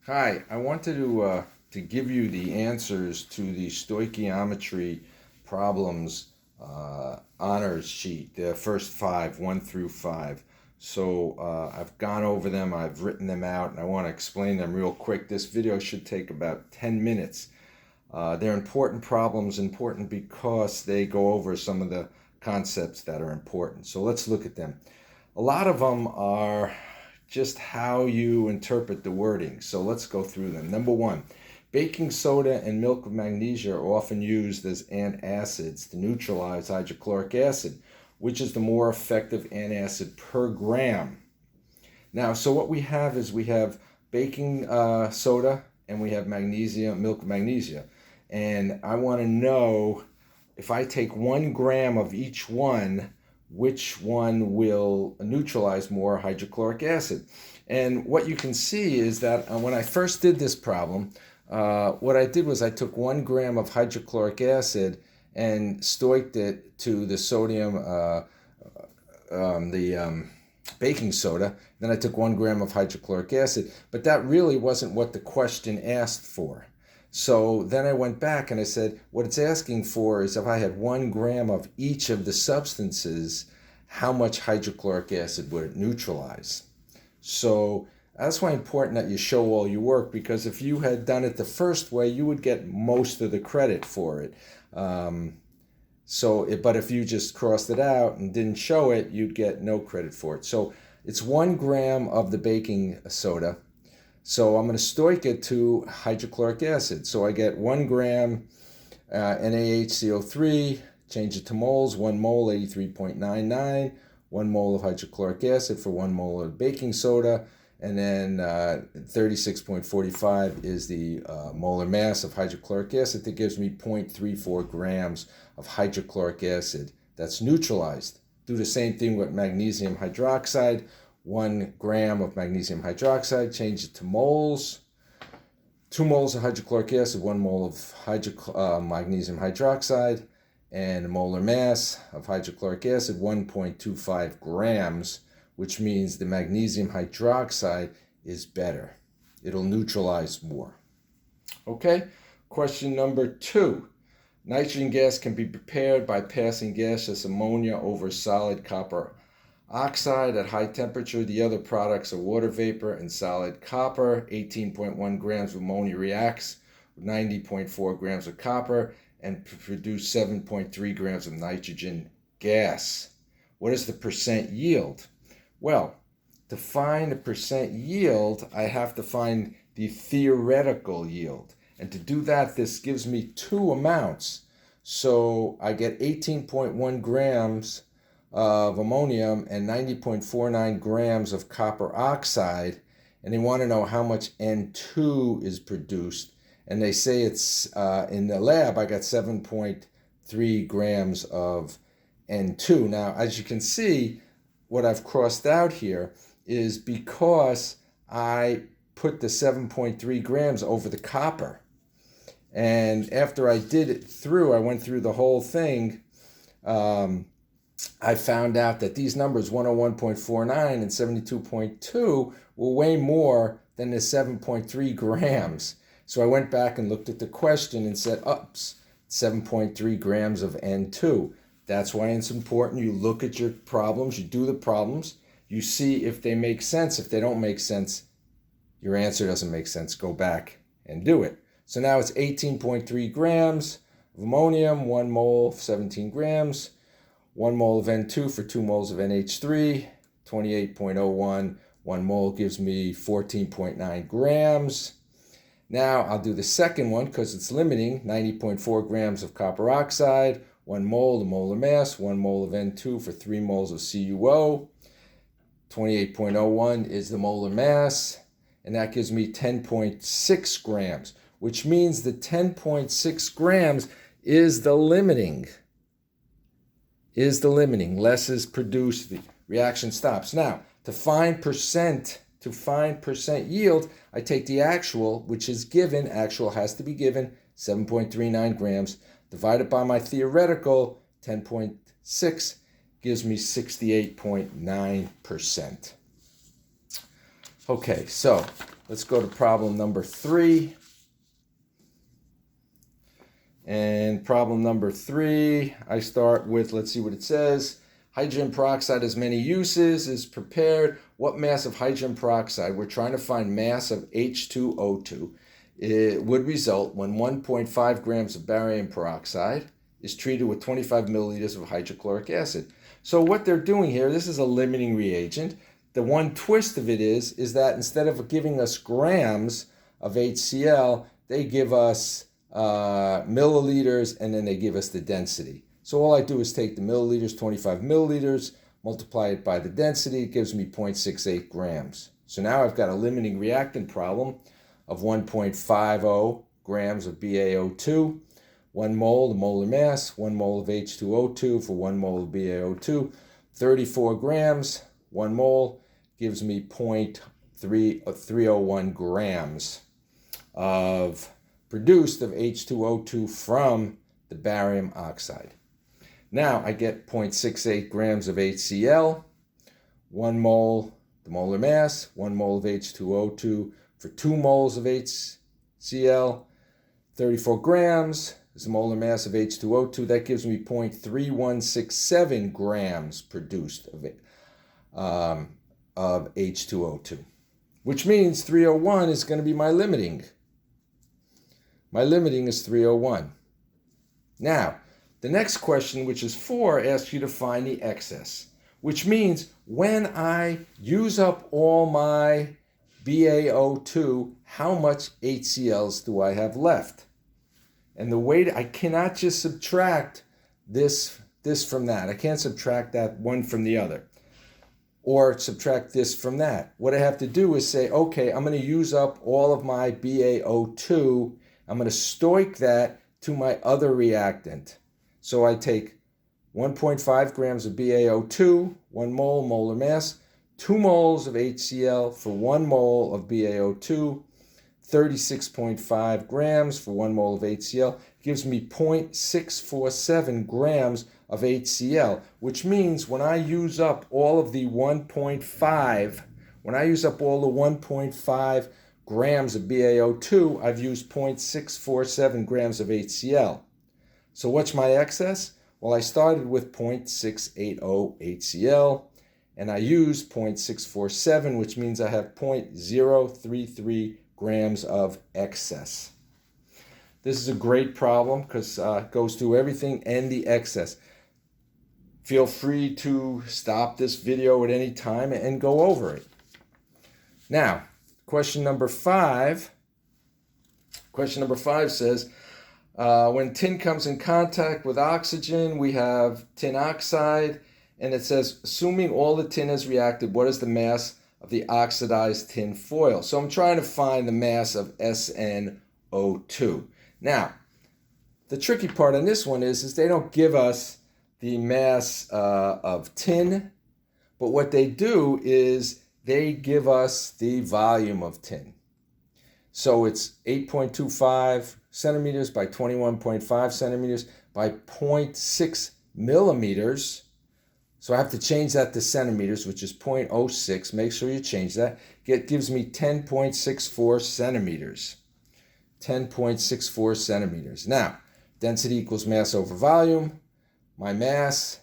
Hi, I wanted to give you the answers to the stoichiometry problems honors sheet, the first five, 1 through 5. So I've gone over them, I've written them out, and I want to explain them real quick. This video should take about 10 minutes. They're important problems, important because they go over some of the concepts that are important. So let's look at them. A lot of them are just how you interpret the wording. So let's go through them. Number one, baking soda and milk of magnesia are often used as antacids to neutralize hydrochloric acid, which is the more effective antacid per gram. Now, so what we have is we have baking soda and we have magnesia, milk of magnesia. And I want to know if I take 1 gram of each one, which one will neutralize more hydrochloric acid. And what you can see is that when I first did this problem, what I did was I took 1 gram of hydrochloric acid and stoiched it to the sodium, baking soda. Then I took 1 gram of hydrochloric acid, but that really wasn't what the question asked for. So then I went back and I said, what it's asking for is if I had 1 gram of each of the substances, how much hydrochloric acid would it neutralize? So that's why it's important that you show all your work, because if you had done it the first way, you would get most of the credit for it. But if you just crossed it out and didn't show it, you'd get no credit for it. So it's 1 gram of the baking soda. So I'm going to stoich it to hydrochloric acid. So I get 1 gram NaHCO3, change it to moles, 1 mole 83.99, 1 mole of hydrochloric acid for 1 mole of baking soda, and then 36.45 is the molar mass of hydrochloric acid. That gives me 0.34 grams of hydrochloric acid that's neutralized. Do the same thing with magnesium hydroxide. 1 gram of magnesium hydroxide, change it to moles. 2 moles of hydrochloric acid, 1 mole of magnesium hydroxide, and a molar mass of hydrochloric acid, 1.25 grams, which means the magnesium hydroxide is better. It'll neutralize more. Okay, question number 2. Nitrogen gas can be prepared by passing gaseous ammonia over solid copper oxide at high temperature. The other products are water vapor and solid copper. 18.1 grams of ammonia reacts with 90.4 grams of copper and produce 7.3 grams of nitrogen gas. What is the percent yield? Well, to find the percent yield, I have to find the theoretical yield. And to do that, this gives me two amounts. So I get 18.1 grams of ammonium and 90.49 grams of copper oxide, and they want to know how much N2 is produced. And they say it's, in the lab, I got 7.3 grams of N2. Now, as you can see, what I've crossed out here is because I put the 7.3 grams over the copper. And after I did it through, I went through the whole thing, I found out that these numbers, 101.49 and 72.2, were way more than the 7.3 grams. So I went back and looked at the question and said, oops, 7.3 grams of N2. That's why it's important. You look at your problems, you do the problems, you see if they make sense. If they don't make sense, your answer doesn't make sense, go back and do it. So now it's 18.3 grams of ammonium, 1 mole, 17 grams. 1 mole of N2 for 2 moles of NH3, 28.01. 1 mole gives me 14.9 grams. Now I'll do the second one because it's limiting. 90.4 grams of copper oxide, 1 mole, the molar mass, 1 mole of N2 for 3 moles of CuO. 28.01 is the molar mass, and that gives me 10.6 grams, which means the 10.6 grams is the limiting. Less is produced, the reaction stops. Now, to find percent yield, I take the actual, which is given, actual has to be given, 7.39 grams, divided by my theoretical, 10.6, gives me 68.9%. Okay, so Let's go to problem number 3. And problem number 3, I start with, let's see what it says. Hydrogen peroxide has many uses, is prepared. What mass of hydrogen peroxide, we're trying to find mass of H2O2, it would result when 1.5 grams of barium peroxide is treated with 25 milliliters of hydrochloric acid. So what they're doing here, this is a limiting reagent. The one twist of it is that instead of giving us grams of HCl, they give us milliliters, and then they give us the density. So all I do is take the milliliters, 25 milliliters, multiply it by the density, it gives me 0.68 grams. So now I've got a limiting reactant problem of 1.50 grams of BaO2, 1 mole, the molar mass, 1 mole of H2O2 for 1 mole of BaO2, 34 grams, 1 mole gives me 0.301 grams of produced of H2O2 from the barium oxide. Now I get 0.68 grams of HCl, 1 mole, the molar mass, 1 mole of H2O2 for 2 moles of HCl, 34 grams is the molar mass of H2O2. That gives me 0.3167 grams produced of H2O2, which means 301 is going to be my limiting. My limiting is 301. Now, the next question, which is 4, asks you to find the excess, which means when I use up all my BaO2, how much HCl's do I have left? And the way I cannot just subtract this from that. I can't subtract that one from the other, or subtract this from that. What I have to do is say, okay, I'm going to use up all of my BaO2. I'm going to stoich that to my other reactant. So I take 1.5 grams of BaO2, 1 mole, molar mass, 2 moles of HCl for 1 mole of BaO2, 36.5 grams for 1 mole of HCl, gives me 0.647 grams of HCl, which means when I use up all of the 1.5 grams of BaO2, I've used 0.647 grams of HCl. So what's my excess? Well, I started with 0.680 HCl, and I used 0.647, which means I have 0.033 grams of excess. This is a great problem because it goes through everything and the excess. Feel free to stop this video at any time and go over it. Now, question number 5 says, when tin comes in contact with oxygen, we have tin oxide, and it says, assuming all the tin has reacted, what is the mass of the oxidized tin foil? So I'm trying to find the mass of SnO2. Now, the tricky part on this one is they don't give us the mass of tin, but what they do is they give us the volume of tin. So it's 8.25 centimeters by 21.5 centimeters by 0.6 millimeters. So I have to change that to centimeters, which is 0.06. Make sure you change that. It gives me 10.64 centimeters. 10.64 centimeters. Now, density equals mass over volume. My mass,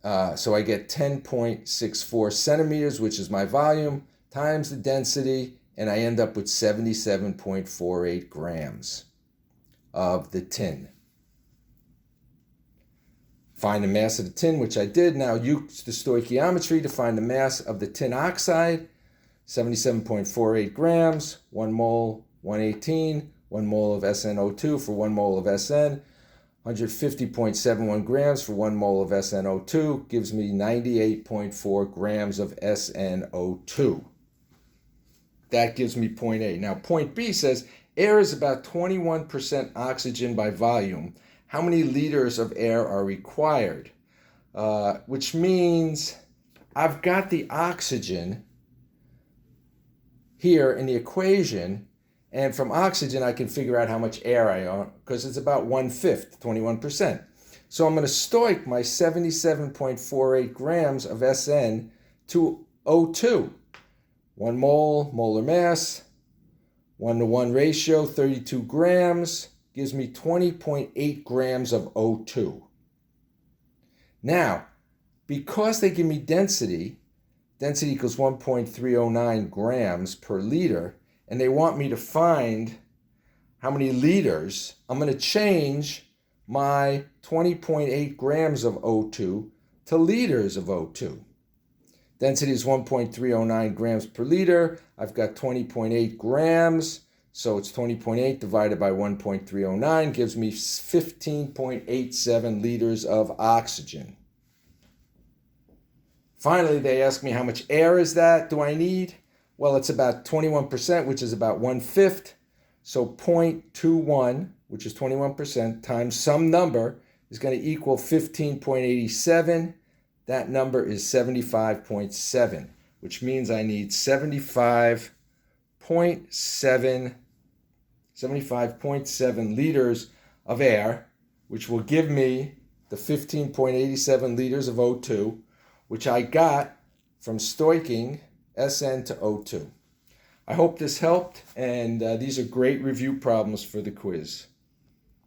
so I get 10.64 centimeters, which is my volume, times the density, and I end up with 77.48 grams of the tin. Find the mass of the tin, which I did. Now use the stoichiometry to find the mass of the tin oxide, 77.48 grams, 1 mole, 118, 1 mole of SnO2 for 1 mole of SN, 150.71 grams for 1 mole of SnO2 gives me 98.4 grams of SnO2. That gives me point A. Now point B says air is about 21% oxygen by volume. How many liters of air are required? Which means I've got the oxygen here in the equation, and from oxygen I can figure out how much air I own, because it's about 1/5, 21%. So I'm going to stoich my 77.48 grams of SN to O2. 1 mole, molar mass, 1-to-1 ratio, 32 grams, gives me 20.8 grams of O2. Now, because they give me density equals 1.309 grams per liter, and they want me to find how many liters, I'm going to change my 20.8 grams of O2 to liters of O2. Density is 1.309 grams per liter. I've got 20.8 grams, so it's 20.8 divided by 1.309 gives me 15.87 liters of oxygen. Finally, they ask me how much air is that do I need? Well, it's about 21%, which is about 1/5. So 0.21, which is 21%, times some number is going to equal 15.87. That number is 75.7, which means I need 75.7 liters of air, which will give me the 15.87 liters of O2, which I got from stoiching SN to O2. I hope this helped, and these are great review problems for the quiz.